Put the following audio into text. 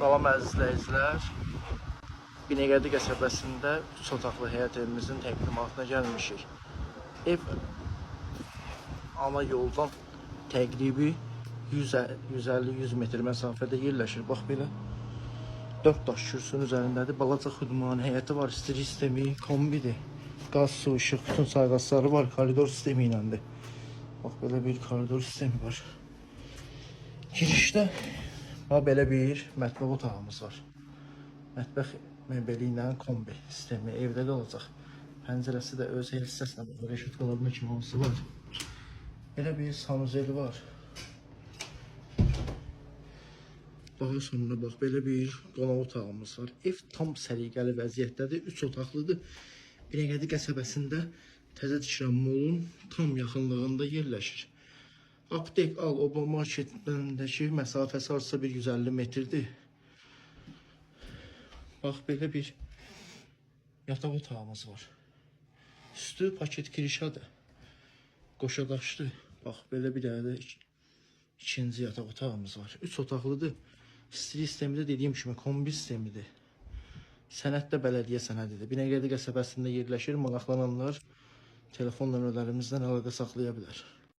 Salam əziz izləyicilər. Binəqədi qəsəbəsində 3 otaqlı həyət evimizin təqdimatına gəlmişik. Ev ana yoldan təqribi 150-100 metr məsafədə yerləşir. Bax belə 4 daş kürsünün üzərindədir. Balaca xudmanı həyəti var, istiri sistemi, kombidir. Qaz, su, işıq, bütün sayğacları var. Koridor sistemi iləndir. Bax belə bir koridor sistemi var. Girişdə belə bir mətbəx otağımız var. Mətbəx mebeli ilə kombi sistemi evdə qalacaq. Pəncərəsi də öz el hissəsinə baxır. Reşatqalarına kimi olması var. Belə bir sanuzeli var. Daha sonra bax belə bir qonaq otağımız var. Ev tam səliqəli vəziyyətdədir. 3 otaqlıdır. Binəqədi qəsəbəsində təzə tikilən molun tam yaxınlığında yerləşir. Aptek Al-Oba marketindəki məsafəsi artsa bir 150 metrdir. Bax belə bir yataq otağımız var. Üstü paket kirişadır. Qoşadaşdır. Bax belə bir dənə də ikinci yataq otağımız var. 3 otaqlıdır. İstiri sistemi də dediyim kimi kombi sistemidir. Sənəd də bələdiyyə sənədidir. Binəqədi qəsəbəsində yerləşir. Maraqlananlar telefon nömrələrimizdən əlaqə saxlaya bilər.